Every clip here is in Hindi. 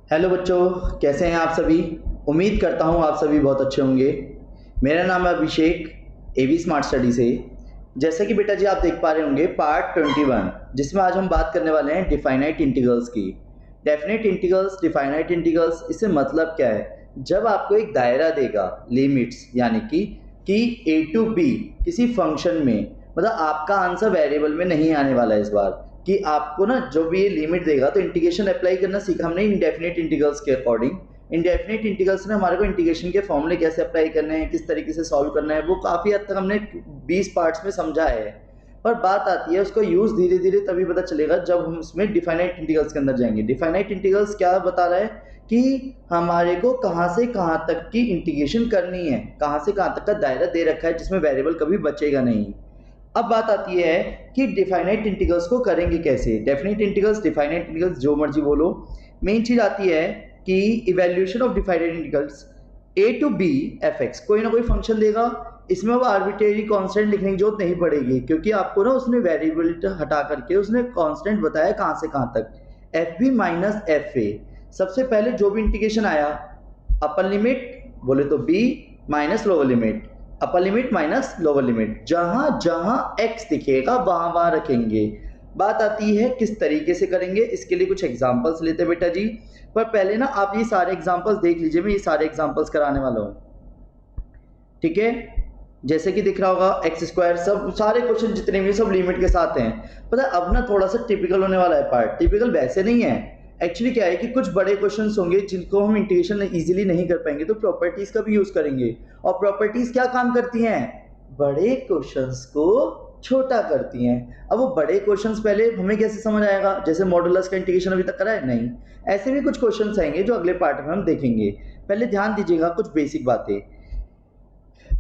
हेलो बच्चों, कैसे हैं आप सभी। उम्मीद करता हूं आप सभी बहुत अच्छे होंगे। मेरा नाम है अभिषेक, एवी स्मार्ट स्टडी से। जैसे कि बेटा जी आप देख पा रहे होंगे पार्ट 21, जिसमें आज हम बात करने वाले हैं डिफाइनाइट इंटीग्रल्स की। डेफिनेट इंटीग्रल्स, डिफाइनाइट इंटीग्रल्स, इससे मतलब क्या है? जब आपको एक दायरा देगा लिमिट्स, यानी कि ए टू बी किसी फंक्शन में, मतलब आपका आंसर वेरिएबल में नहीं आने वाला है इस बार, कि आपको ना जो भी ये लिमिट देगा तो इंटीग्रेशन अप्लाई करना सीखा हमने इंडेफिनेट इंटीग्रल्स के अकॉर्डिंग। इंडेफिनेट इंटीग्रल्स ने हमारे को इंटीग्रेशन के फॉर्मूले कैसे अप्लाई करने हैं, किस तरीके से सॉल्व करना है, वो काफ़ी हद तक हमने 20 पार्ट्स में समझा है। पर बात आती है उसको यूज़ धीरे धीरे तभी पता चलेगा जब हम उसमें डिफाइनाइट इंटीग्रल्स के अंदर जाएंगे। डिफाइनाइट इंटीग्रल्स क्या बता रहा है कि हमारे को कहाँ से कहाँ तक की इंटीग्रेशन करनी है, कहाँ से कहाँ तक का दायरा दे रखा है जिसमें वेरिएबल कभी बचेगा नहीं। अब बात आती है कि डिफाइनाइट इंटीग्रल्स को करेंगे कैसे। डेफिनेट इंटीग्रल्स, डिफाइनाइट इंटीग्रल्स, जो मर्जी बोलो, मेन चीज आती है कि evaluation of definite integrals a to b f x, कोई ना कोई फंक्शन देगा, इसमें अब आर्बिट्रेरी कांस्टेंट लिखने की जरूरत नहीं पड़ेगी, क्योंकि आपको ना उसने वेरिएबल हटा करके उसने कांस्टेंट बताया कहाँ से कहाँ तक, f b minus f a. सबसे पहले जो भी इंटीग्रेशन आया, अपर लिमिट बोले तो b minus lower limit, upper limit minus lower limit, जहां जहां x दिखेगा वहां वहां रखेंगे। बात आती है किस तरीके से करेंगे, इसके लिए कुछ एग्जांपल्स लेते हैं बेटा जी। पर पहले ना आप ये सारे एग्जांपल्स देख लीजिए, मैं ये सारे एग्जांपल्स कराने वाला हूँ, ठीक है। जैसे कि दिख रहा होगा एक्स स्क्वायर, सब सारे क्वेश्चन जितने भी सब लिमिट के साथ हैं। पता है अब ना थोड़ा सा टिपिकल होने वाला है पार्ट। टिपिकल वैसे नहीं है, एक्चुअली क्या है कि कुछ बड़े क्वेश्चंस होंगे जिनको हम इंटीग्रेशन इजीली नहीं कर पाएंगे, तो प्रॉपर्टीज का भी यूज करेंगे। और प्रॉपर्टीज क्या काम करती हैं? बड़े क्वेश्चंस को छोटा करती हैं। अब वो बड़े क्वेश्चंस पहले हमें कैसे समझ आएगा? जैसे मॉडुलस का इंटीग्रेशन अभी तक करा है नहीं, ऐसे भी कुछ क्वेश्चंस आएंगे जो अगले पार्ट में हम देखेंगे। पहले ध्यान दीजिएगा कुछ बेसिक बातें,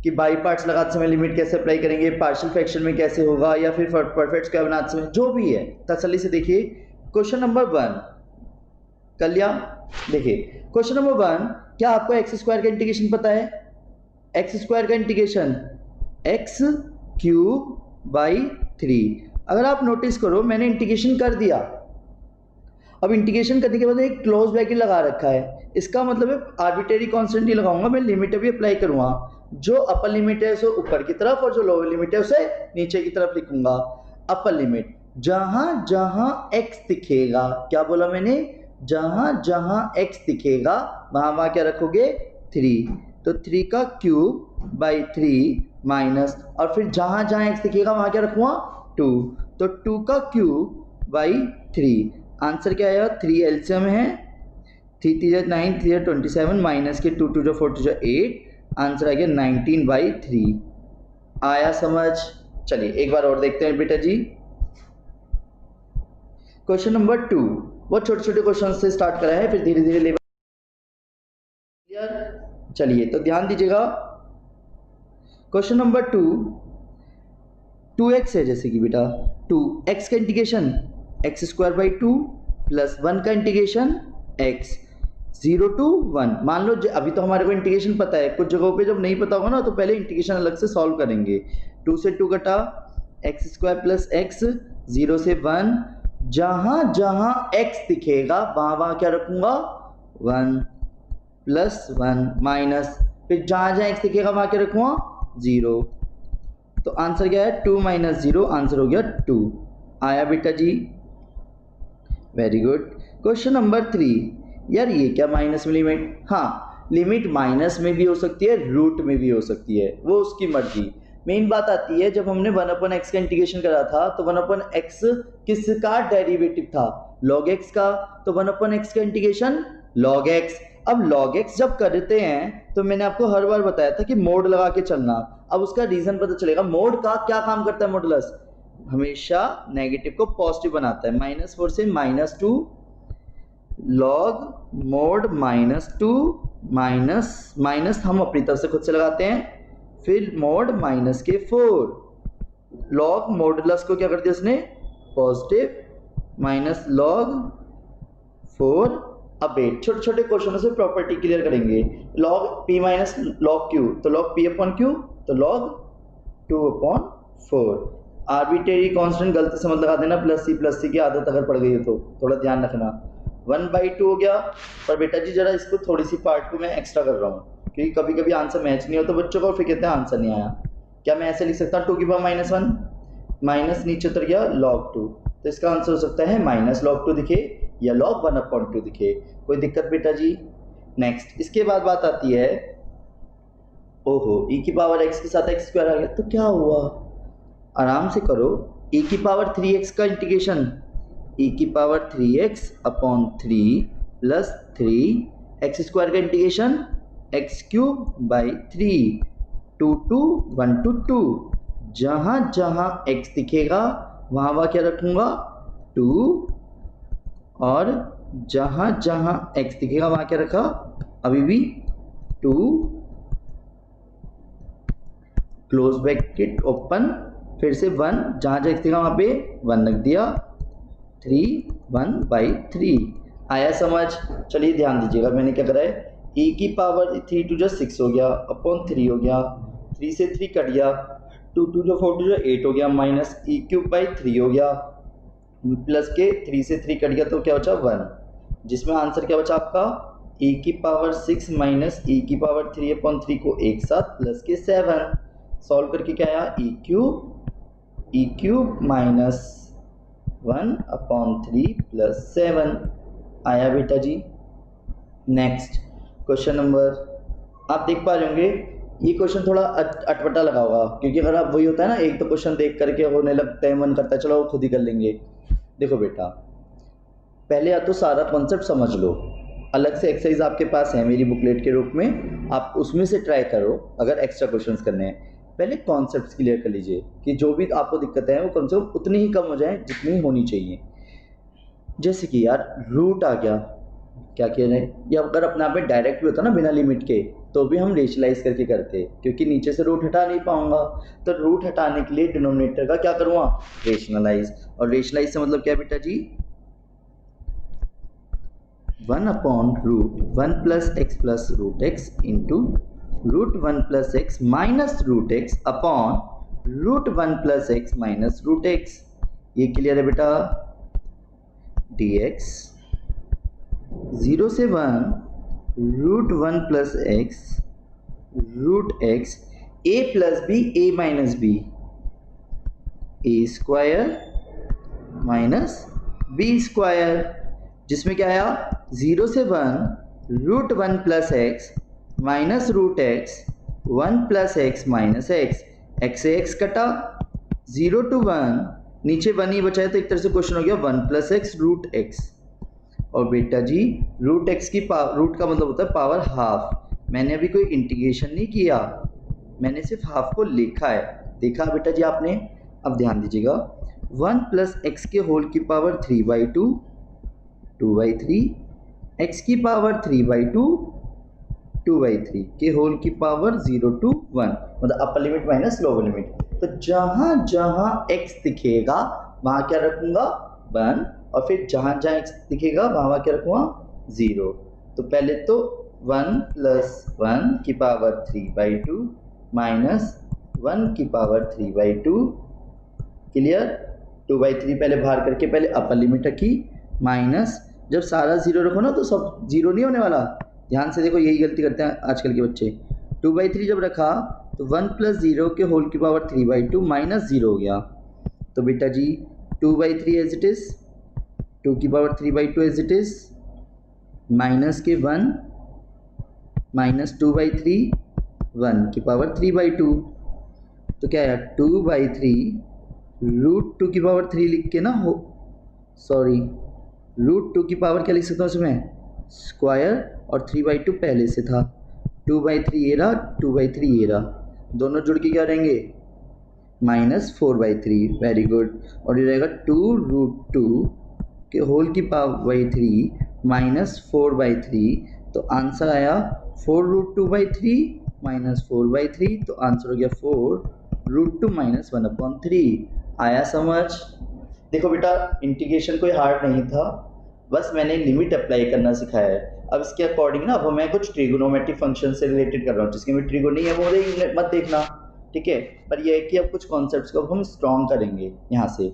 कि बाई पार्ट्स लगाते समय लिमिट कैसे अप्लाई करेंगे, पार्शियल फ्रैक्शन में कैसे होगा, या फिर परफेक्ट स्क्वायर बनाते समय, जो भी है तसल्ली से देखिए। क्वेश्चन नंबर 1 कर लिया। देखिए क्वेश्चन नंबर 1, क्या आपको एक्स स्क्वायर का इंटीग्रेशन पता है? एक्स स्क्वायर का इंटीग्रेशन एक्स क्यूब बाई 3। अगर आप नोटिस करो मैंने इंटीग्रेशन कर दिया, अब इंटीग्रेशन करने के बाद एक क्लोज ब्रैकेट लगा रखा है, इसका मतलब है आर्बिट्रेरी कांस्टेंट नहीं लगाऊंगा, मैं लिमिट भी अप्लाई करूंगा। जो अपर लिमिट है उसे ऊपर की तरफ और जो लोअर लिमिट है उसे नीचे की तरफ लिखूंगा। अपर लिमिट जहां जहां x दिखेगा, क्या बोला मैंने? जहां जहां x दिखेगा वहां वहां क्या रखोगे? 3। तो 3 का क्यूब बाई 3 माइनस, और फिर जहां जहां x दिखेगा वहां क्या रखूंगा? 2। तो 2 का क्यूब बाई 3। आंसर क्या आएगा? 3 एलसीएम है, 3 3 9, 3 27, माइनस के 2 2 4 2 8, आंसर आ गया 19/3। आया समझ? चलिए एक बार और देखते हैं बेटा जी। क्वेश्चन नंबर 2, बहुत छोटे छोटे क्वेश्चन से स्टार्ट करा है, फिर धीरे धीरे लेवल क्लियर। चलिए तो ध्यान दीजिएगा। क्वेश्चन नंबर 2, 2x है, जैसे कि बेटा 2x का integration x square by 2 plus 1 का इंटीग्रेशन x 0 to 1। मान लो अभी तो हमारे को इंटीग्रेशन पता है, कुछ जगहों पे जब नहीं पता होगा ना तो पहले इंटीग्रेशन अलग से सॉल्व करेंगे। 2 से 2 कटा, एक्स स्क्वायर प्लस एक्स, 0 से 1, जहां जहां x दिखेगा वहां वहां क्या रखूंगा? 1 प्लस 1 माइनस, फिर जहां जहां x दिखेगा वहां क्या रखूंगा? 0। तो आंसर क्या है? 2 माइनस 0, आंसर हो गया 2। आया बेटा जी? Very good. क्वेश्चन नंबर 3, यार ये क्या माइनस में लिमिट? हाँ, लिमिट माइनस में भी हो सकती है, रूट में भी हो सकती है, वो उसकी मर्जी। मेन बात आती है जब हमने 1/x का इंटीग्रेशन करा था तो 1/x किसका डेरिवेटिव था? log x का, तो 1/x का इंटीग्रेशन log x। अब log x जब करते हैं तो मैंने आपको हर बार बताया था कि मोड लगा के चलना। अब उसका रीजन पता चलेगा। मोड का क्या काम करता है? मॉडुलस हमेशा नेगेटिव को पॉजिटिव बनाता है। -4 से -2 log मोड -2 माइनस माइनस हम अपनी तरफ से खुद से लगाते हैं, फिर मोड -4। log मॉडुलस को क्या कर दिया उसने? Positive, minus log 4। अब छोटे छोटे क्वेश्चनों से प्रॉपर्टी क्लियर करेंगे। log p minus log q, तो log p अपॉन q, तो log 2/4। आर्बिट्रेरी कांस्टेंट गलती से मत लगा देना, प्लस सी की आदत अगर पड़ गई हो तो थोड़ा ध्यान रखना। 1/2 हो गया। पर बेटा जी जरा इसको थोड़ी सी पार्ट को मैं एक्स्ट्रा कर रहा हूँ क्योंकि कभी कभी आंसर मैच नहीं होता बच्चों का, फिर कहते हैं आंसर नहीं आया। क्या मैं ऐसे लिख सकता हूँ 2⁻⁻1 माइनस नीचे उतर गया log 2, तो इसका आंसर हो सकता है -log 2 दिखे या log 1/2 दिखे। कोई दिक्कत बेटा जी? नेक्स्ट इसके बाद बात आती है, ओहो e की पावर x के साथ x स्क्वायर आ गया तो क्या हुआ? आराम से करो, e की पावर 3x का इंटीग्रेशन, e की power 3x upon 3 plus 3 x square का इंटीग्रेशन x³ 3 2 1 to 2। जहाँ जहाँ x दिखेगा वहाँ क्या रखूँगा 2, और जहाँ जहाँ x दिखेगा वहाँ क्या रखा अभी भी 2, क्लोज ब्रैकेट ओपन, फिर से 1, जहाँ जहाँ x दिखेगा वहाँ पे 1 रख दिया, 3 1/3। आया समझ? चलिए ध्यान दीजिएगा मैंने क्या करा है, e की पावर 3 2 6 हो गया अपॉन 3 हो गया, 3 से 3 कट गया, 2 2 4 2 8 हो गया, माइनस e³ 3 हो गया, प्लस के 3 से 3 कट गया तो क्या बचा 1, जिसमें आंसर क्या बचा आपका e की पावर 6 माइनस e की पावर 3/3 को एक साथ प्लस के 7। सॉल्व करके क्या आया e³ माइनस 1/3 प्लस 7 आया बेटा जी। नेक्स्ट क्वेश्चन नंबर, आप देख पा रहे होंगे ये क्वेश्चन थोड़ा अटपटा लगा होगा क्योंकि अगर आप वही होता है ना, एक तो क्वेश्चन देख करके होने लगता है, मन करता है चलो खुद ही कर लेंगे। देखो बेटा, पहले या तो सारा कॉन्सेप्ट समझ लो, अलग से एक्सरसाइज आपके पास है मेरी बुकलेट के रूप में, आप उसमें से ट्राई करो अगर एक्स्ट्रा क्वेश्चंस करने हैं। पहले कॉन्सेप्ट्स क्लियर कर लीजिए कि जो भी आपको दिक्कतें हैं वो कम से कम उतनी ही कम हो जाए जितनी होनी चाहिए। जैसे कि यार रूट आ गया, क्या कह रहे हैं, या अगर अपने आप में डायरेक्ट भी होता ना बिना लिमिट के तो भी हम रेशनलाइज करके करते, क्योंकि नीचे से रूट हटा नहीं पाऊंगा, तो रूट हटाने के लिए डिनोमिनेटर का क्या करूँगा रेशनलाइज। और रेशनलाइज से मतलब क्या बेटा जी 1/√1 plus x plus root x into √1 plus x minus root x upon √1 plus x minus root x. ये क्लियर है बेटा? dx 0 से 1 √1 plus x root x a plus b a minus b a square minus b square, जिसमें क्या आया 0 से 1 √1 plus x minus root x 1 plus x minus x, x से एक्स कटा 0 to 1, नीचे 1 ही बचा है तो एक तरह से क्वेश्चन हो गया 1 प्लस एक्स रूट एक्स। और बेटा जी रूट एक्स की रूट का मतलब होता है पावर हाफ, मैंने अभी कोई इंटीग्रेशन नहीं किया, मैंने सिर्फ हाफ को लिखा है, देखा बेटा जी आपने? अब ध्यान दीजिएगा 1 प्लस एक्स के होल की पावर 3/2 2/3, एक्स की पावर 3/2 2/3 के होल की पावर 0 to 1, मतलब अपर लिमिट माइनस लोअर लिमिट। तो जहाँ जहाँ x दिखेगा वहाँ क्या रखूँगा 1, और फिर जहाँ जहाँ x दिखेगा वहाँ क्या रखूँगा 0। तो पहले तो 1 प्लस 1 की पावर 3/2 माइनस 1 की पावर 3/2, क्लियर? 2/3 पहले बाहर करके पहले अपर लिमिट रखी, माइनस जब सारा 0 रखो ना तो सब 0 नहीं होने वाला, ध्यान से देखो, यही गलती करते हैं आजकल के बच्चे। 2/3 जब रखा तो 1 प्लस 0 के होल की पावर 3/2 माइनस 0 हो गया, तो बेटा जी 2/3 एज इट इज़, 2 की power 3/2 as it is, minus के 1 माइनस 2/3 1 की पावर 3/2, तो क्या आया 2/3 √2 की पावर 3 लिख के ना हो, सॉरी √2 की पावर क्या लिख सकता हूँ इसमें स्क्वायर, और 3/2 पहले से था, 2/3 ये रहा 2/3 ये रहा, दोनों जुड़ के क्या रहेंगे -4/3, वेरी गुड। और ये रहेगा 2√2 के होल की पावर 3 -4/3, तो आंसर आया 4√2/3 -4/3, तो आंसर हो गया 4√2 - 1/3। आया समझ? देखो बेटा इंटीग्रेशन कोई हार्ड नहीं था, बस मैंने लिमिट अप्लाई करना सिखाया है। अब इसके अकॉर्डिंग ना अब मैं कुछ ट्रिगोनोमेट्रिक फंक्शन से रिलेटेड कर रहा हूँ, जिसके में ट्रिगो नहीं है वो मत देखना, ठीक है? पर यह है कि अब कुछ कॉन्सेप्ट्स को हम स्ट्रॉन्ग करेंगे यहाँ से।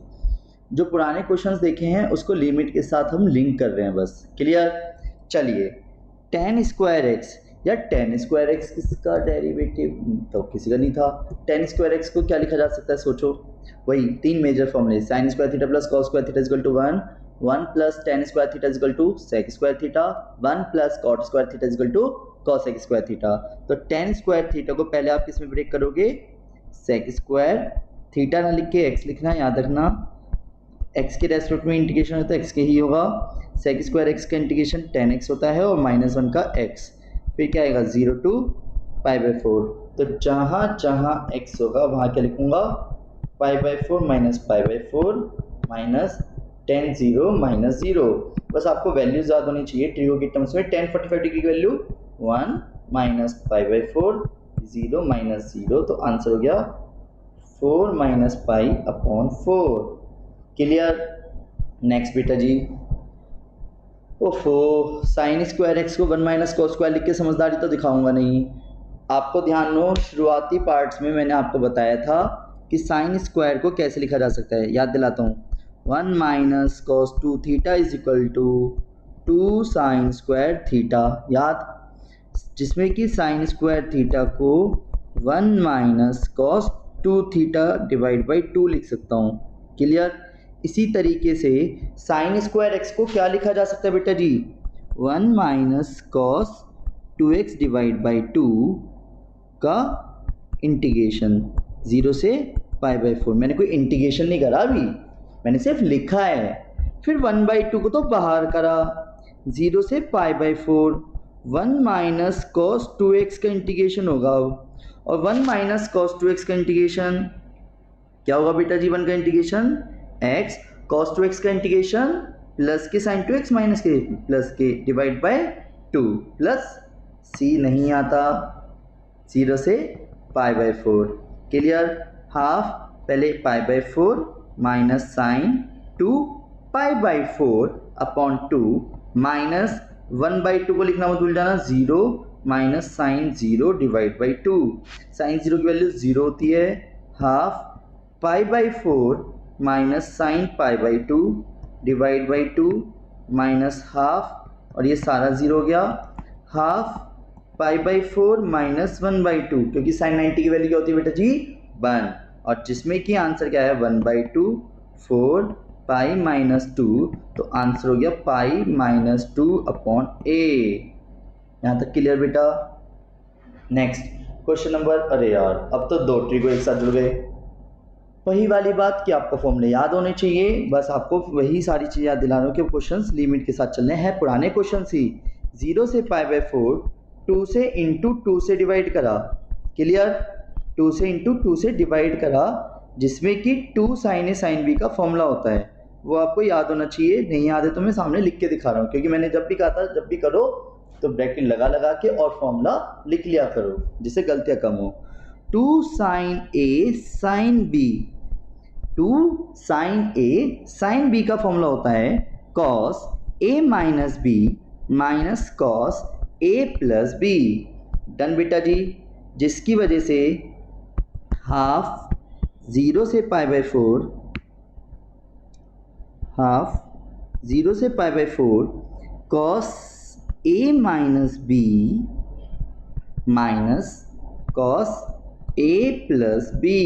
जो पुराने क्वेश्चंस देखे हैं उसको लिमिट के साथ हम लिंक कर रहे हैं बस। क्लियर? चलिए, tan स्क्वायर एक्स या tan स्क्वायर एक्स किसका डेरिवेटिव तो किसी का नहीं था। tan स्क्वायर एक्स को क्या लिखा जा सकता है सोचो, वही 3 मेजर फॉर्मूले, sine square theta plus cos square theta equal to 1, 1 plus tan square theta equal to sec square theta, 1 plus cot square theta equal to cosec square theta. तो tan स्क्वायर थीटा को पहले आप किस में ब्रेक करोगे, sec स्क्वायर थीटा ना लिख के x लिखना, याद रखना x के रेस्पेक्ट में इंटीग्रेशन होता है x के ही होगा। sec स्क्वायर x का इंटीग्रेशन tan x होता है और -1 का x, फिर क्या आएगा 0 to π/4। तो जहाँ जहाँ x होगा वहाँ क्या लिखूंगा π/4 माइनस π/4 माइनस tan 0 माइनस 0। बस आपको वैल्यूज याद होनी चाहिए ट्रिगो के टर्म्स में। tan 45 डिग्री की वैल्यू 1 माइनस π/4 0 माइनस 0, तो आंसर हो गया 4 माइनस π/4। क्लियर? नेक्स्ट बेटा जी, ओफो, साइन स्क्वायर एक्स को 1 माइनस कॉस स्क्वायर लिख के समझदारी तो दिखाऊंगा नहीं। आपको ध्यान हो, शुरुआती पार्ट्स में मैंने आपको बताया था कि साइन स्क्वायर को कैसे लिखा जा सकता है, याद दिलाता हूँ। 1 minus cos 2 theta is equal to 2 sine square theta, याद, जिसमें कि साइन स्क्वायर थीटा को 1 minus cos 2 theta divide by 2 लिख सकता हूँ। क्लियर? इसी तरीके से साइन स्क्वायर एक्स को क्या लिखा जा सकता है बेटा जी, 1 minus cos 2x divide by 2 का इंटीग्रेशन 0 से π/4। मैंने कोई इंटीग्रेशन नहीं करा अभी, मैंने सिर्फ लिखा है। फिर 1/2 को तो बाहर करा, 0 से π/4, 1 माइनस कॉस 2x का इंटीग्रेशन होगा, और 1 माइनस कॉस 2x का इंटीग्रेशन क्या होगा बेटा जी, 1 का इंटीग्रेशन x cos 2x का इंटीग्रेशन प्लस के sin 2x माइनस के प्लस के डिवाइड बाय 2 प्लस c नहीं आता 0 से π/4। क्लियर? हाफ पहले π/4 माइनस साइन 2 π/4 अपॉन 2 माइनस 1/2 को लिखना मत भूल जाना, 0 minus sine 0 divide by 2। Sine 0 की वैल्यू 0 होती है, half π/4 minus sine π/2 divide by 2 minus half, और ये सारा 0 हो गया, हाफ π/4 माइनस 1/2, क्योंकि साइन 90 की वैल्यू क्या होती है बेटा जी 1, और जिसमें कि आंसर क्या है 1/2 4 पाई माइनस 2, तो आंसर हो गया पाई माइनस 2 अपॉन a। यहाँ तक क्लियर बेटा? नेक्स्ट क्वेश्चन नंबर, अरे यार अब तो 2 ट्रिगो एक साथ जुड़ गए। वही वाली बात कि आपको फॉर्मूले याद होने चाहिए, बस आपको वही सारी चीज़ें याद दिला रहा हूँ कि क्वेश्चंस लिमिट के साथ चलने हैं, पुराने क्वेश्चन ही। 0 से π/4 2 से इंटू 2 से डिवाइड करा, क्लियर, 2 से इंटू 2 से डिवाइड करा, जिसमें कि 2 साइन ए साइन बी का फॉर्मूला होता है, वो आपको याद होना चाहिए। नहीं याद है तो मैं सामने लिख के दिखा रहा हूँ, क्योंकि मैंने जब भी कहा था जब भी करो तो ब्रैकेट लगा लगा के और फॉर्मूला लिख लिया करो, जिससे गलतियाँ कम हो। 2 साइन ए साइन बी, 2 साइन ए साइन बी का फॉर्मूला होता है cos A minus B minus cos A plus B. Done बेटा जी, जिसकी वजह से हाफ 0 से π/4, हाफ 0 से π/4 cos A minus B minus cos A plus B,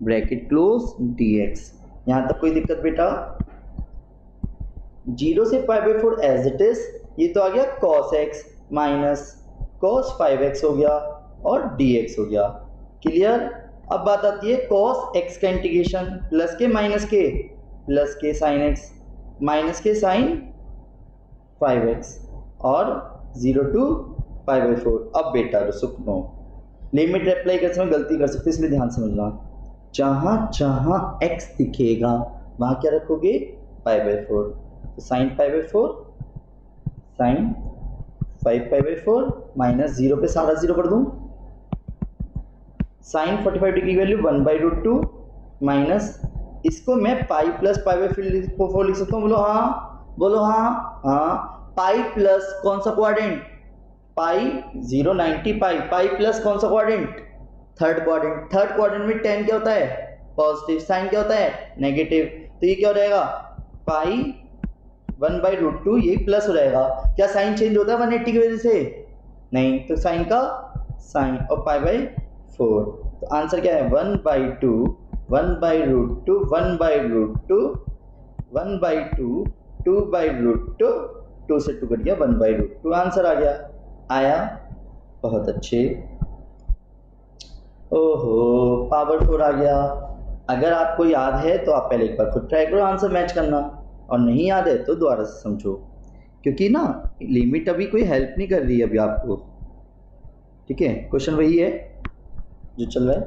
bracket close dx। यहाँ तक कोई दिक्कत बेटा? 0 से π/4 एज इट इज, ये तो आ गया cos x minus cos 5x हो गया और dx हो गया। क्लियर? अब बात आती है cos x का इंटीग्रेशन प्लस के साइन x माइनस के साइन 5x और 0 to π/4। अब बेटा सुनो, लिमिट अप्लाई करते समय गलती कर सकते, इसलिए ध्यान समझना। जहाँ जहाँ x दिखेगा वहाँ क्या रखोगे π/4, तो साइन π/4 साइन 5π/4 माइनस 0 पे सारा 0 कर दूँ, साइन 45 डिग्री की वैल्यू 1/√2 माइनस, इसको मैं पाई प्लस π/4 लिख सकता हूँ। बोलो हाँ, बोलो हाँ, हाँ। पाई प्लस कौन सा क्वाड्रेंट, पाई 0 90 पाई, पाई प्लस कौन सा quadrant, third quadrant. Third quadrant में tan क्या होता है पॉजिटिव, साइन क्या होता है नेगेटिव, तो ये क्या हो जाएगा, पाई 1/√2, ये प्लस हो जाएगा। क्या साइन चेंज होता है 180 की वजह से? नहीं, तो साइन का साइन और π/4, तो आंसर क्या है 1/2, 1/√2, 1/√2, 1/2, 2/√2, 2 से 2 कट गया 1/√2, आंसर आ गया। आया, बहुत अच्छे। ओहो, पावर 4 आ गया। अगर आपको याद है तो आप पहले एक बार खुद ट्राई करो आंसर मैच करना, और नहीं याद है तो दोबारा से समझो, क्योंकि ना लिमिट अभी कोई हेल्प नहीं कर रही है अभी आपको। ठीक है, क्वेश्चन वही है जो चल रहा है।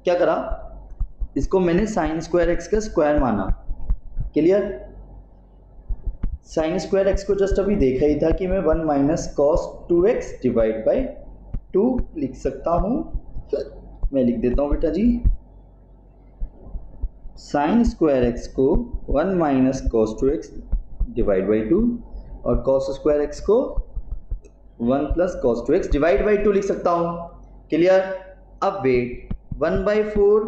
क्या करा, इसको मैंने साइन स्क्वायर एक्स का स्क्वायर माना। क्लियर? साइन स्क्वायर एक्स को जस्ट अभी देखा ही था कि मैं 1 minus cos 2x divide by 2 लिख सकता हूँ। मैं लिख देता हूँ बेटा जी, साइन स्क्वायर एक्स को 1 minus cos 2x divide by 2 और कॉस स्क्वायर एक्स को 1 plus cos 2x divide by 2 लिख सकता हूँ। क्लियर? अब wait, 1/4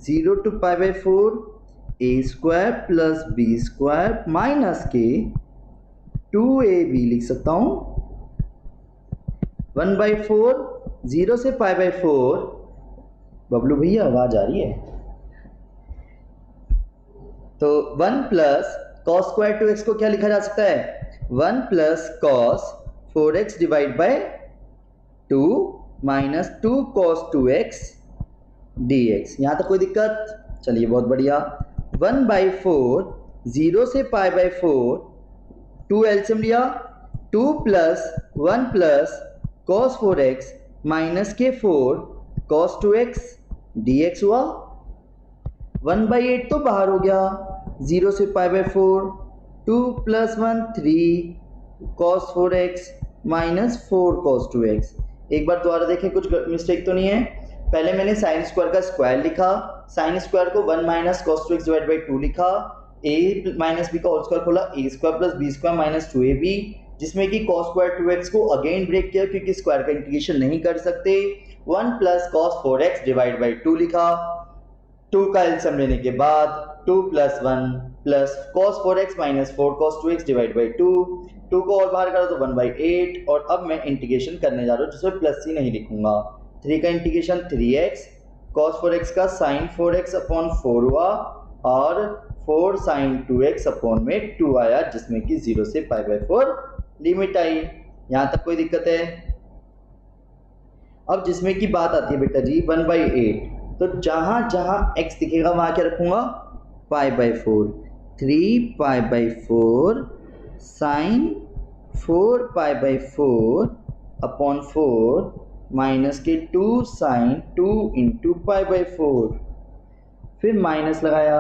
0 to π/4 a square plus b square minus के 2ab लिख सकता हूँ। 1/4 0 से π/4, बबलू भैया आवाज आ रही है, तो 1 प्लस कॉस स्क्वायर 2x को क्या लिखा जा सकता है, 1 plus cos 4x divide by 2 minus 2 cos 2x dx। यहाँ तक कोई दिक्कत? चलिए बहुत बढ़िया। 1/4 0 से π/4, 2 एलसीएम लिया, 2 plus 1 plus cos 4x minus के 4 कॉस 2x dx हुआ। 1/8 तो बाहर हो गया, 0 से π/4, 2 plus 1 3 cos 4x minus 4 cos 2x। एक बार दोबारा देखें, कुछ मिस्टेक तो नहीं है। पहले मैंने साइन स्क्वायर का स्क्वायर लिखा, साइन स्क्वायर को 1 minus cos 2x divide by 2 लिखा, a माइनस b का होल स्क्वायर खोला, a square plus b square minus 2ab, जिसमें कि कॉस स्क्वायर 2x को अगेन ब्रेक किया क्योंकि स्क्वायर का इंटीग्रेशन नहीं कर सकते। 1 plus cos 4x divide by 2 लिखा, 2 का एलसीएम लेने के बाद 2 plus 1 plus cos 4x minus 4 cos 2x divide by 2 को और बाहर करो तो 1/8, और अब मैं इंटीग्रेशन करने जा रहा हूँ जिसमें प्लस सी नहीं लिखूंगा। 3 का इंटीग्रेशन 3x, cos 4x का sin 4x अपॉन 4 हुआ, और 4 sin 2x अपॉन में 2 आया, जिसमें कि 0 से π/4 लिमिट आई। यहाँ तक कोई दिक्कत है? अब जिसमें की बात आती है बेटा जी 1/8, तो जहां जहां x दिखेगा वहां क्या रखूंगा, π/4, 3 π/4 sin 4 π/4 अपॉन 4 माइनस के 2 sin 2 इंटू π/4, फिर माइनस लगाया,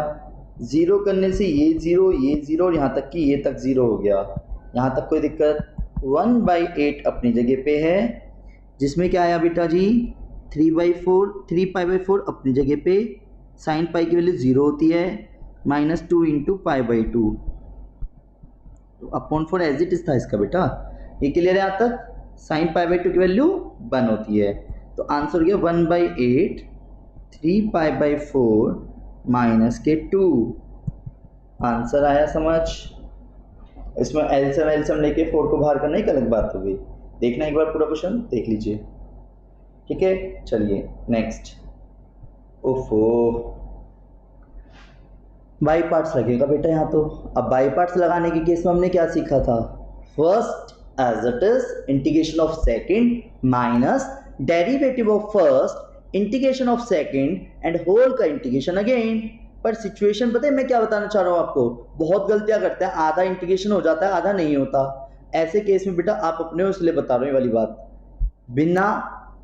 0 करने से ये 0 और यहाँ तक कि ये तक 0 हो गया। यहाँ तक कोई दिक्कत? 1/8 अपनी जगह पे है, जिसमें क्या आया बेटा जी 3 π/4 अपनी जगह पे, साइन पाई की वैल्यू 0 होती है, माइनस 2 इंटू π/2, तो अपॉन 4 एज इट इज था इसका बेटा। ये क्लियर है यहाँ तक? साइन π/2 की वैल्यू 1 होती है, तो आंसर हो गया 1/8 3 π/4 माइनस के 2। आंसर आया समझ? इसमें एलसीएम लेके 4 को बाहर करना एक अलग बात हो गई। देखना एक बार पूरा क्वेश्चन देख लीजिए, ठीक है? चलिए नेक्स्ट। ओफो, बाई पार्ट्स लगेगा बेटा यहाँ तो। अब बाई पार्ट्स लगाने के केस में हमने क्या सीखा था, first as it is integration of second minus derivative of first integration of second and whole का इंटीग्रेशन अगेन। पर सिचुएशन पता है मैं क्या बताना चाह रहा हूँ आपको, बहुत गलतियां करते हैं, आधा इंटीग्रेशन हो जाता है आधा नहीं होता। ऐसे केस में बेटा आप अपने उसलिए बता रहे हो वाली बात, बिना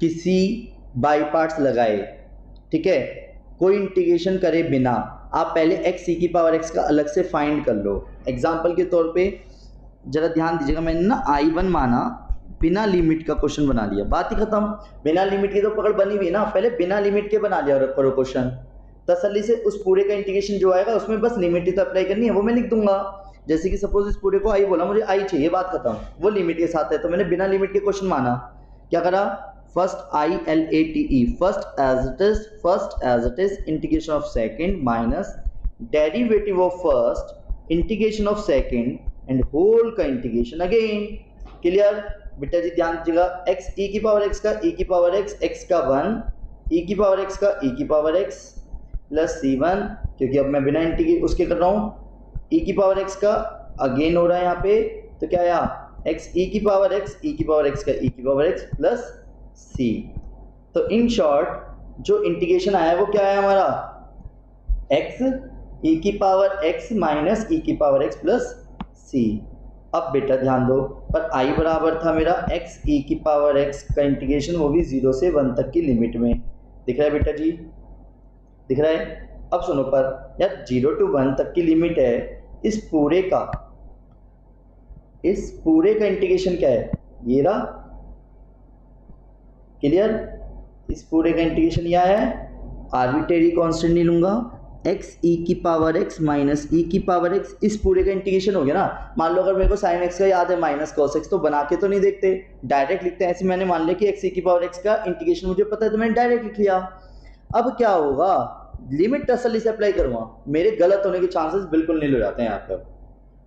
किसी बाई पार्ट्स लगाए, ठीक है, कोई इंटीग्रेशन करे बिना, आप पहले एक्स सी की पावर एक्स का अलग से फाइंड कर लो। एग्जाम्पल के तौर पे जरा ध्यान दीजिएगा, मैंने ना I1 माना, बिना लिमिट का क्वेश्चन बना लिया, बात ही खत्म। बिना लिमिट की तो पकड़ बनी हुई है ना, पहले बिना लिमिट के बना लिया करो क्वेश्चन, तसल्ली से उस पूरे का इंटीग्रेशन जो आएगा उसमें बस लिमिट ही तो अप्लाई करनी है, वो मैं लिख दूंगा। जैसे कि सपोज इस पूरे को आई बोला, मुझे आई चाहिए, बात खत्म, वो लिमिट के साथ है, तो मैंने बिना लिमिट के क्वेश्चन माना। क्या करा, first ILATE, first as it is integration of second minus derivative of first, integration of second and whole का इंटीग्रेशन अगेन। क्लियर बेटा जी, ध्यान दीजिएगा। x e की पावर x का e की पावर x का 1, e की पावर x का e की पावर x प्लस c1, क्योंकि अब मैं बिना इंटीग्रेट उसके कर रहा हूँ। e की पावर x का अगेन हो रहा है यहाँ पे, तो क्या आया x e की पावर x, e की पावर x का e की पावर x प्लस c। तो इन शॉर्ट जो इंटीग्रेशन आया वो क्या है हमारा, x e की पावर x माइनस e की पावर x प्लस c। अब बेटा ध्यान दो, पर i बराबर था मेरा x e की पावर x का इंटीग्रेशन, वो भी 0 से 1 तक की लिमिट में। दिख रहा है बेटा जी, दिख रहा है। अब सुनो, पर यार 0 to 1 तक की लिमिट है, इस पूरे का इंटीग्रेशन क्या है, ये रहा। क्लियर, इस पूरे का इंटीग्रेशन क्या है, आर्बिट्रेरी कांस्टेंट नहीं लूंगा, x e की पावर x माइनस e की पावर x, इस पूरे का इंटीग्रेशन हो गया ना। मान लो अगर मेरे को साइन x का याद है माइनस कॉस x, तो बना के तो नहीं देखते, डायरेक्ट लिखते हैं। ऐसे मैंने मान लिया कि x e की पावर x का इंटीग्रेशन मुझे पता है, तो मैंने डायरेक्ट लिख लिया। अब क्या होगा, लिमिट तसल्ली से अप्लाई करूंगा, मेरे गलत होने के चांसेस बिल्कुल नहीं हो जाते हैं यहाँ पर,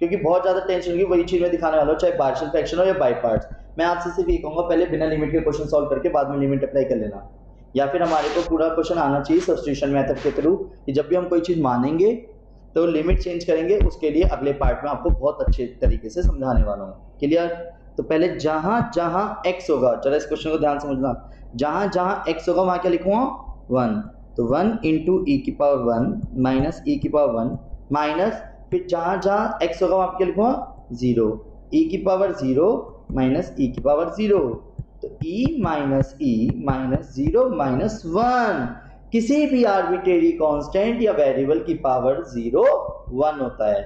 क्योंकि बहुत ज़्यादा टेंशन होगी। वही चीज़ मैं दिखाने वाला हूँ, चाहे पार्शियल फ्रैक्शन हो या बाई पार्ट्स। मैं आपसे सिर्फ ये कहूँगा, पहले बिना लिमिट के क्वेश्चन सॉल्व करके बाद में लिमिट अप्लाई कर लेना, या फिर हमारे को पूरा क्वेश्चन आना चाहिए सब्स्टिट्यूशन मेथड के थ्रू, कि जब भी हम कोई चीज़ मानेंगे तो लिमिट चेंज करेंगे, उसके लिए अगले पार्ट में आपको बहुत अच्छे तरीके से समझाने वाला हूँ। क्लियर। तो पहले जहाँ जहाँ x होगा, चलो इस क्वेश्चन को ध्यान समझना, जहाँ जहाँ x होगा वहाँ क्या लिखूँगा 1, तो 1 इंटू ई की पावर 1 माइनस ई की पावर 1 माइनस, फिर जहाँ जहाँ x होगा वहाँ क्या लिखूँगा 0, ई की पावर 0 माइनस ई की पावर 0, तो e माइनस माइनस 0 माइनस 1, किसी भी आर्बिट्रेरी कांस्टेंट या वेरिएबल की पावर 0 1 होता है।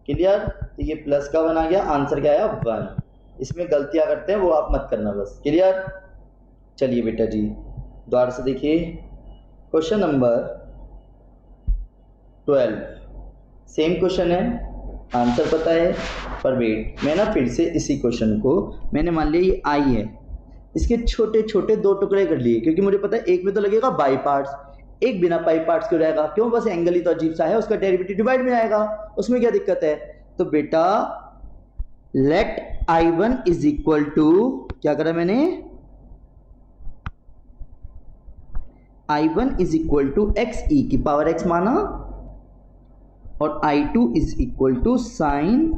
क्लियर। तो ये प्लस का 1 आ गया, आंसर क्या आया 1। इसमें गलतियां करते हैं वो आप मत करना बस। क्लियर। चलिए बेटा जी दोबारा से देखिए क्वेश्चन नंबर 12, सेम क्वेश्चन है, आंसर पता है, पर वेट, मैं ना फिर से इसी क्वेश्चन को मैंने मान लिया ये आई है, इसके छोटे छोटे 2 टुकड़े कर लिए, क्योंकि मुझे पता है एक में तो लगेगा बाई पार्ट्स, एक बिना पाई पार्ट्स क्यों रहेगा, क्यों, बस एंगल ही तो अजीब सा है, उसका डेरिवेटिव डिवाइड में आएगा, उसमें क्या दिक्कत है। तो बेटा late I1 is equal to, क्या करा मैंने, I1 is equal to X E की पावर x माना, और I2 is equal to sine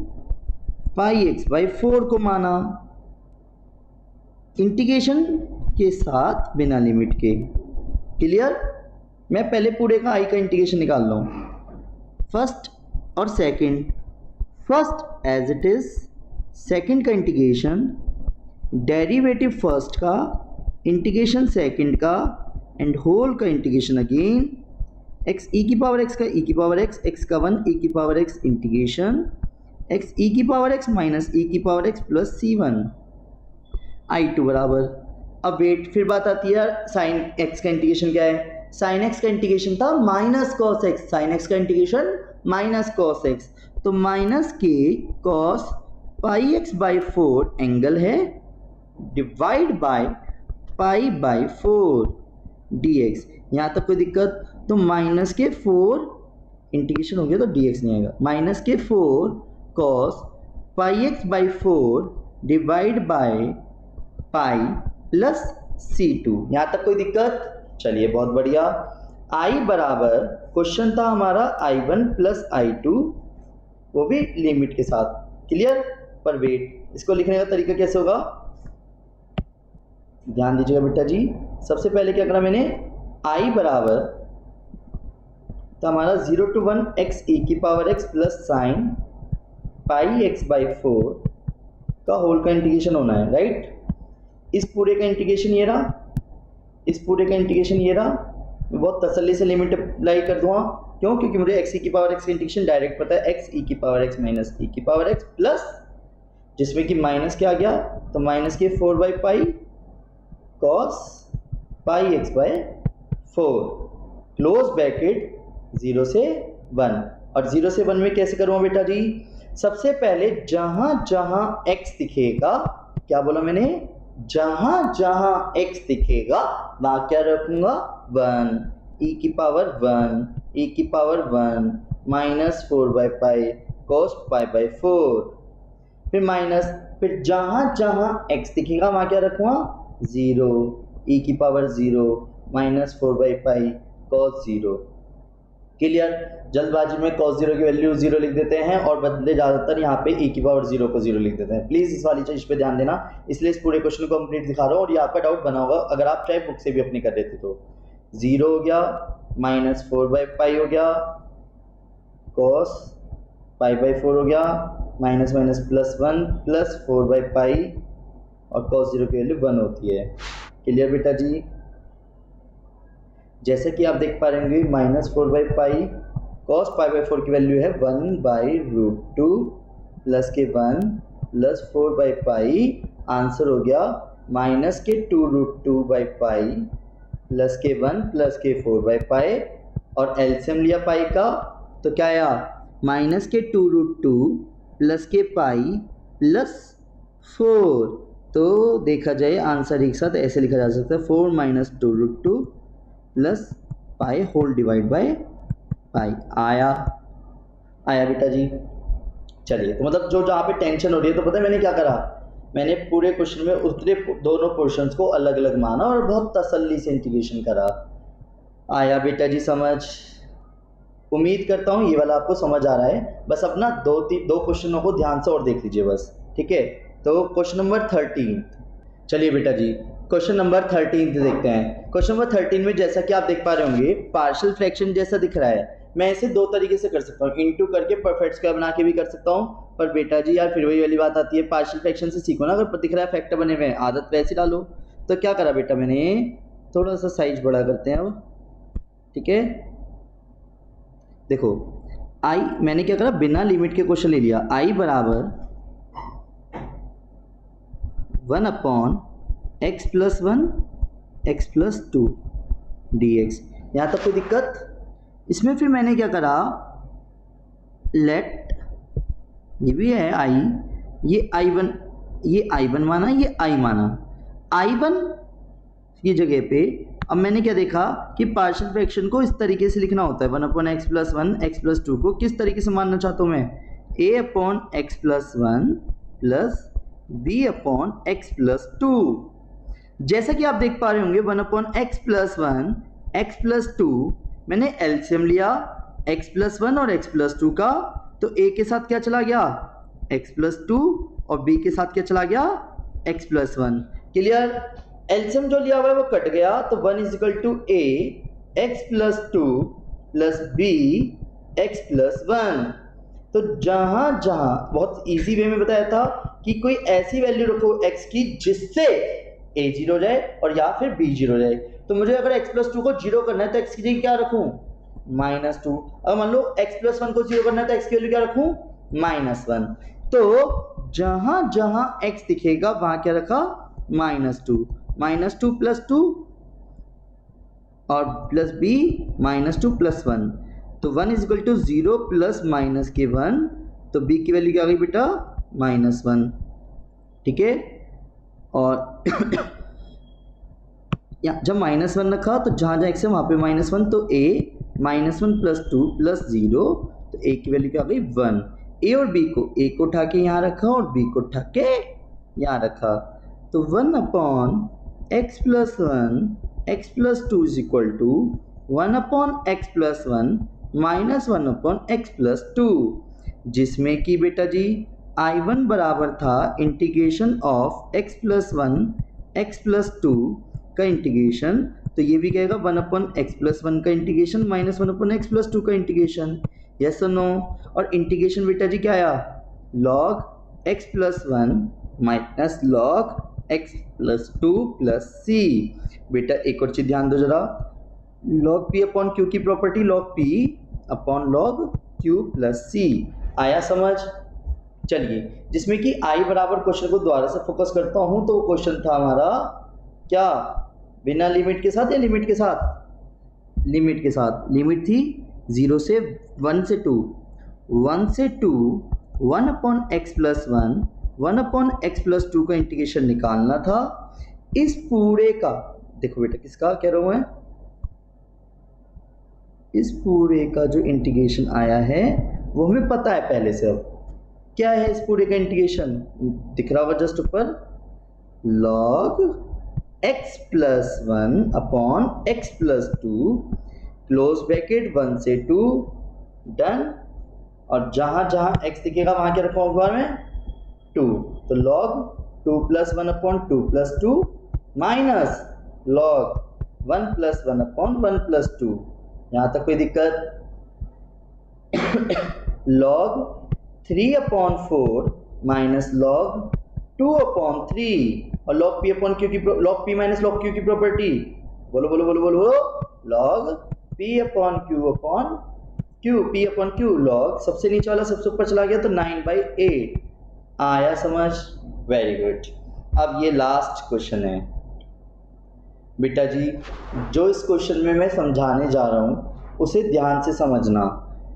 pi x by 4 को माना, इंटीग्रेशन के साथ बिना लिमिट के। क्लियर। मैं पहले पूरे का i का इंटीग्रेशन निकाल रहा हूँ, फर्स्ट और second, first as it is, second का इंटीग्रेशन, डेरिवेटिव फर्स्ट का, इंटीग्रेशन सेकंड का, एंड होल का इंटीग्रेशन अगेन, x e की पावर x का e की पावर x का 1 e की power x integration, x e की पावर x माइनस e की power x plus c1, I2 बराबर। अब वेट, फिर बात आती है साइन x का इंटीग्रेशन क्या है, साइन x का इंटीग्रेशन था minus cos x, sine x का इंटीग्रेशन माइनस कॉस x, तो माइनस के cos pi x by 4 angle है, divide by pi by 4 dx। यहाँ तक कोई दिक्कत, तो माइनस के 4 इंटीग्रेशन हो गया तो dx नहीं आएगा, माइनस के 4 cos pi x by 4 divide by pi plus c2। यहाँ तक कोई दिक्कत। चलिए बहुत बढ़िया। i बराबर, क्वेश्चन था हमारा I1 प्लस I2, वो भी लिमिट के साथ। क्लियर। पर वेट, इसको लिखने का तरीका कैसे होगा, ध्यान दीजिएगा बेटा जी। सबसे पहले क्या करा मैंने, i बराबर तो हमारा 0 to 1 x e की power x plus sign pi x by 4 का होल का इंटीग्रेशन होना है, राइट। इस पूरे का इंटीग्रेशन ये रहा, इस पूरे का इंटीग्रेशन ये रहा। मैं बहुत तसल्ली से लिमिट अप्लाई कर दूंगा, क्यों, क्योंकि मुझे x e की पावर x का इंटीग्रेशन डायरेक्ट पता है, x e की पावर x माइनस e की पावर x प्लस, जिसमें कि माइनस क्या आ गया, तो माइनस के 4 by pi cos pi x by 4, close bracket 0 से 1। और 0 से 1 में कैसे करूँगा बेटा जी, सबसे पहले जहाँ जहाँ x दिखेगा, क्या बोला मैंने, जहाँ जहाँ x दिखेगा वहाँ क्या रखूँगा 1, e की पावर 1, e की पावर 1, -4/π cos π/4, फिर माइनस, फिर जहाँ जहाँ x दिखेगा वहाँ क्या रखूँगा 0, e⁻0 -4/π cos 0। क्लियर। जल्दबाजी में cos 0 की वैल्यू 0 लिख देते हैं और बंदे ज़्यादातर यहाँ पे e⁻0 को 0 लिख देते हैं। प्लीज़ इस वाली चीज़ पे ध्यान देना, इसलिए इस पूरे क्वेश्चन को कंप्लीट दिखा रहा हूँ और ये आपका डाउट बना होगा अगर आप चाहे बुक से भी अपनी कर लेते तो। 0 हो गया, -4/π हो गया, cos π/4 हो गया, माइनस माइनस +1 प्लस 4/π और cos 0 की वैल्यू 1 होती है। क्लियर बेटा जी। जैसे कि आप देख पा रहे होंगे -4/π cos π/4 की वैल्यू है 1/√2 प्लस के 1 प्लस 4/π, आंसर हो गया -2√2/π प्लस के 1 प्लस के 4/π और एलसीएम लिया पाई का तो क्या आया -2√2 प्लस के पाई प्लस 4। तो देखा जाए आंसर एक साथ ऐसे लिखा जा सकता है 4 - 2√2 plus pi whole divide by pi. आया बेटा जी। चलिए, तो मतलब जो जहाँ पे टेंशन हो रही है, तो पता है मैंने क्या करा, मैंने पूरे क्वेश्चन में उतरे दोनों पोर्शंस को अलग अलग माना और बहुत तसल्ली से इंटीग्रेशन करा। आया बेटा जी समझ। उम्मीद करता हूँ ये वाला आपको समझ आ रहा है। बस अपना दो क्वेश्चनों को ध्यान से और देख लीजिए बस, ठीक है। तो क्वेश्चन नंबर 13, चलिए बेटा जी क्वेश्चन नंबर 13 देखते हैं। क्वेश्चन नंबर 13 में जैसा कि आप देख पा रहे होंगे पार्शियल फ्रैक्शन जैसा दिख रहा है। मैं इसे दो तरीके से कर सकता हूँ, इनटू करके परफेक्ट स्क्वायर बना के भी कर सकता हूँ। पर बेटा जी यार फिर वही वाली बात आती है, पार्शियल फ्रैक्शन से सीखो ना, अगर दिख रहा है फैक्टर बने हुए हैं आदत वैसे डालो। तो क्या करा बेटा मैंने, थोड़ा सा साइज बड़ा करते हैं अब, ठीक है। देखो आई मैंने क्या करा, बिना लिमिट के क्वेश्चन ले लिया। आई बराबर 1/x + 1 x + 2 dx। यहाँ तक कोई दिक्कत। इसमें फिर मैंने क्या करा, लेट ये भी है आई, ये I1 माना, ये I माना। I1 की जगह पे अब मैंने क्या देखा कि पार्शियल फ्रैक्शन को इस तरीके से लिखना होता है, 1/x + 1 x + 2 को किस तरीके से मानना चाहता हूँ मैं, a/x + 1 प्लस b/x + 2। जैसा कि आप देख पा रहे होंगे 1/x + 1 x + 2 मैंने एलसीएम लिया x + 1 और x + 2 का, तो a के साथ क्या चला गया x + 2 और b के साथ क्या चला गया x + 1। क्लियर। एलसीएम जो लिया हुआ है वो कट गया, तो 1 = a x + 2 plus b x + 1। तो जहां जहां बहुत इजी वे में बताया था कि कोई ऐसी वैल्यू रखो x की जिससे a 0 हो जाए और या फिर b 0 हो जाए। तो मुझे अगर x + 2 को 0 करना है तो x की जगह क्या रखूं -2। अगर मान लो x + 1 को 0 करना है तो x की वैल्यू क्या रखूं -1। तो जहां जहां x दिखेगा वहां क्या रखा -2 + 2 और प्लस b -2 + 1। तो 1 = 0 प्लस माइनस के 1, तो b की वैल्यू क्या आ गई बेटा -1, ठीक है। और जब -1 रखा तो जहाँ जहाँ x है वहाँ पे -1, तो a -1 + 2 + 0, तो a की वैल्यू क्या आ गई 1। a और b को, a को उठा के यहाँ रखा और b को उठा के यहाँ रखा, तो 1/x + 1 x + 2 = 1/x + 1 -1/x + 2, जिसमें कि बेटा जी I1 बराबर था इंटीग्रेशन ऑफ x + 1 x + 2 का इंटीग्रेशन, तो ये भी कहेगा 1/x + 1 का इंटीग्रेशन -1/x + 2 का इंटीग्रेशन, यस और नो। और इंटीग्रेशन बेटा जी क्या आया log x + 1 minus log x + 2 + c। बेटा एक और चीज ध्यान दो जरा, log p/q की property log p/log q + c। आया समझ। चलिए, जिसमें कि I बराबर क्वेश्चन को दोबारा से फोकस करता हूं, तो क्वेश्चन था हमारा क्या, बिना लिमिट के साथ या लिमिट के साथ, लिमिट के साथ। लिमिट थी 0 से 1 से 2, 1 से 2 1/x + 1 1/x + 2 का इंटीग्रेशन निकालना था। इस पूरे का देखो बेटा, किसका कह रहा हूं मैं, इस पूरे का जो इंटीग्रेशन आया है वो हमें पता है पहले से। अब क्या है इस पूरे का इंटीग्रेशन, दिख रहा होगा जस्ट ऊपर, log x plus 1 upon x plus 2 close bracket 1 से 2 डन। और जहां जहां x दिखेगा वहां क्या रखा होगा में 2, तो log 2 plus 1 upon 2 plus 2 minus log 1 plus 1 upon 1 plus 2। यहाँ तक कोई दिक्कत? log 3 upon 4 minus log 2 upon 3 और log p अपॉन q की log p minus log q की प्रॉपर्टी, बोलो बोलो बोलो बोलो, log p upon q upon q, p upon q log सबसे नीचे वाला सबसे ऊपर चला गया तो 9/8 आया समझ? Very good. अब ये लास्ट क्वेश्चन है बेटा जी, जो इस क्वेश्चन में मैं समझाने जा रहा हूँ उसे ध्यान से समझना,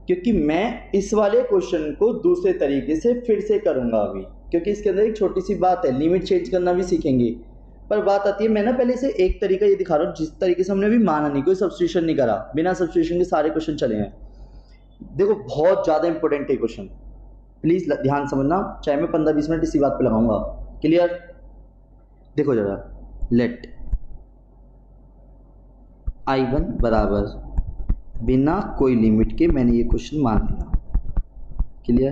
क्योंकि मैं इस वाले क्वेश्चन को दूसरे तरीके से फिर से करूँगा अभी, क्योंकि इसके अंदर एक छोटी सी बात है, लिमिट चेंज करना भी सीखेंगे। पर बात आती है, मैं ना पहले से एक तरीका ये दिखा रहा हूँ जिस तरीके से हमने अभी माना नहीं, कोई सब्स्टिट्यूशन नहीं करा, बिना सब्स्टिट्यूशन के सारे क्वेश्चन चले हैं। देखो बहुत ज़्यादा इंपॉर्टेंट है क्वेश्चन, प्लीज़ ध्यान समझना, चाहे मैं 15-20 मिनट इसी बात पे लगाऊंगा। क्लियर? देखो जरा, लेट I1 बराबर बिना कोई लिमिट के मैंने ये क्वेश्चन मान लिया। क्लियर?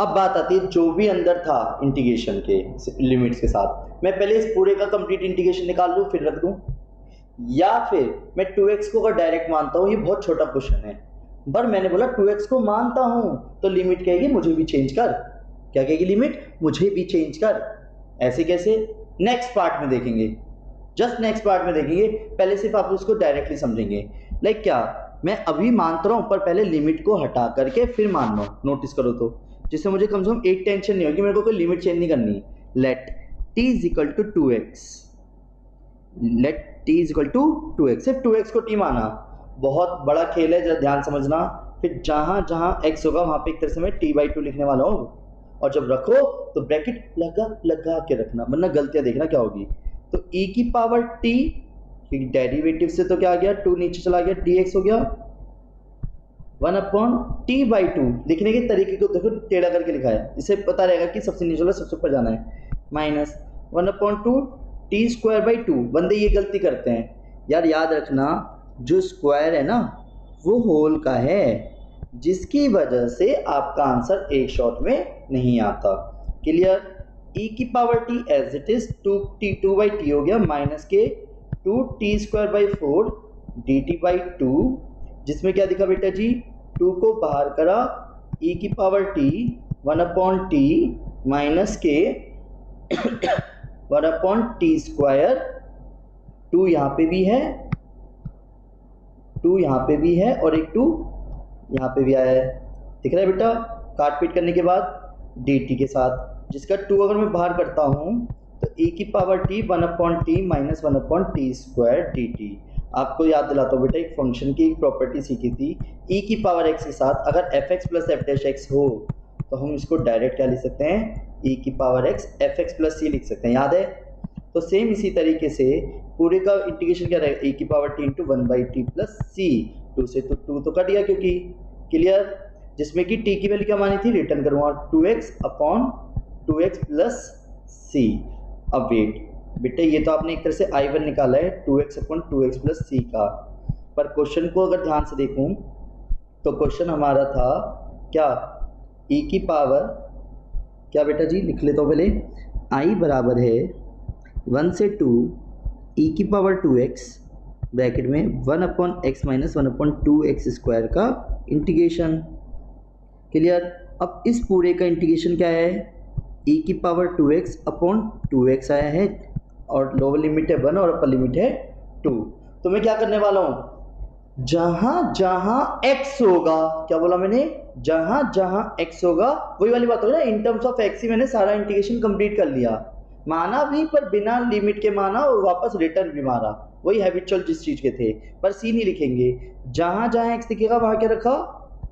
अब बात आती है जो भी अंदर था इंटीग्रेशन के लिमिट्स के साथ, मैं पहले इस पूरे का कंप्लीट इंटीग्रेशन निकाल लूँ फिर रख दूँ, या फिर मैं 2x को अगर डायरेक्ट मानता हूँ, ये बहुत छोटा क्वेश्चन है, पर मैंने बोला 2x को मानता हूँ तो लिमिट कहेगी मुझे भी चेंज कर। क्या कहेगी लिमिट? मुझे भी चेंज कर। ऐसे कैसे? नेक्स्ट पार्ट में देखेंगे, जस्ट नेक्स्ट पार्ट में देखेंगे, पहले सिर्फ आप उसको डायरेक्टली समझेंगे। लाइक क्या, मैं अभी मानता रहा हूँ पर पहले लिमिट को हटा करके फिर मान लो, नोटिस करो तो, जिससे मुझे कम से कम एक टेंशन नहीं होगी, मेरे को कोई लिमिट चेंज नहीं करनी। Let t is equal to 2x, let t is equal to 2x, सिर्फ 2x को t माना, बहुत बड़ा खेल है, जरा ध्यान समझना। फिर जहाँ जहाँ x होगा वहाँ पे एक तरह से मैं t/2 लिखने वाला हूँ, और जब रखो तो ब्रैकेट लगा लगा के रखना, वरना गलतियाँ देखना क्या होगी। तो e की पावर t, डेरिवेटिव से तो क्या आ गया, 2 नीचे चला गया, dx हो गया 1 अपॉन t/2। लिखने के तरीके को देखो, टेढ़ा करके लिखा है, इससे पता रहेगा कि सबसे नीचे वाला सबसे ऊपर जाना है, माइनस 1 अपॉन 2 t²/2। बंदे ये गलती करते हैं यार, याद रखना जो स्क्वायर है ना वो होल का है, जिसकी वजह से आपका आंसर एक शॉट में नहीं आता। क्लियर? e की power t as it is 2t हो गया, माइनस के 2t²/4 dt/2, जिसमें क्या दिखा बेटा जी, 2 को बाहर करा, e की power t 1 upon t minus के 1 अपॉन t², 2 यहाँ पे भी है, 2 यहाँ पे भी है और एक 2 यहाँ पे भी आया है, दिख रहा है बेटा, काट पीट करने के बाद dt के साथ, जिसका 2 अगर मैं बाहर करता हूँ तो e की power t 1 upon t minus 1 upon t² dt। आपको याद दिलाता हूँ बेटा, एक फंक्शन की एक प्रॉपर्टी सीखी थी, e की पावर x के साथ अगर fx प्लस f' हो तो हम इसको डायरेक्ट क्या लिख सकते हैं, e की power x fx plus c लिख सकते हैं, याद है? तो सेम इसी तरीके से पूरे का इंटीग्रेशन क्या रहेगा, e की power t into 1/t plus c, 2 से तो 2 तो कट गया क्योंकि। क्लियर? जिसमें कि t की वैल्यू क्या मानी थी, रिटर्न करूँगा 2x upon 2x plus c। अब वेट बेटे, ये तो आपने एक तरह से I1 निकाला है 2x upon 2x plus c का, पर क्वेश्चन को अगर ध्यान से देखूं तो क्वेश्चन हमारा था क्या, e की पावर क्या बेटा जी, लिख लेता हूँ पहले, i बराबर है 1 से 2 e की पावर 2x ब्रैकेट में 1 upon x minus 1 upon 2x² का इंटीग्रेशन। क्लियर? अब इस पूरे का इंटीग्रेशन क्या है, e की पावर 2x अपॉन 2x आया है, और लोअर लिमिट है 1 और अपर लिमिट है 2। तो मैं क्या करने वाला हूँ, जहाँ जहाँ x होगा, क्या बोला मैंने, जहाँ जहाँ x होगा, वही वाली बात होगी ना, इन टर्म्स ऑफ x ही मैंने सारा इंटीग्रेशन कंप्लीट कर लिया, माना भी पर बिना लिमिट के माना और वापस रिटर्न भी मारा, वही हैबिचुअल जिस चीज़ के थे, पर c नहीं लिखेंगे, जहाँ जहाँ x दिखेगा वहाँ क्या रखा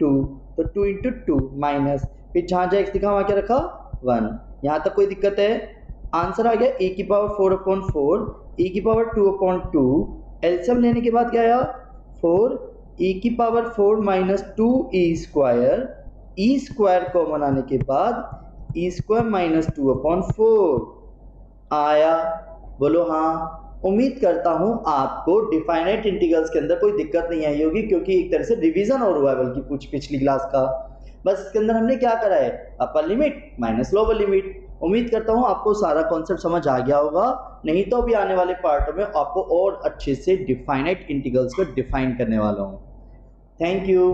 2, तो 2 इंटू 2 माइनस, फिर जहाँ जहाँ x दिखा वहाँ क्या रखा 1। यहाँ तक कोई दिक्कत है? आंसर आ गया e की पावर 4 अपॉन 4, e की पावर 2 अपॉन 2, एलसीएम लेने के बाद क्या आया 4, ई की power 4 minus 2e², E square common आने के बाद e² माइनस 2/4 आया। बोलो हाँ। उम्मीद करता हूँ आपको डिफाइनाइट इंटीग्रल्स के अंदर कोई दिक्कत नहीं आई होगी, क्योंकि एक तरह से रिवीजन और हुआ है बल्कि कुछ पिछली क्लास का। बस इसके अंदर हमने क्या करा है, अपर लिमिट माइनस लोअर लिमिट। उम्मीद करता हूँ आपको सारा कॉन्सेप्ट समझ आ गया होगा, नहीं तो अभी आने वाले पार्टों में आपको और अच्छे से डिफाइनाइट इंटीग्रल्स को डिफाइन करने वाला हूँ। Thank you.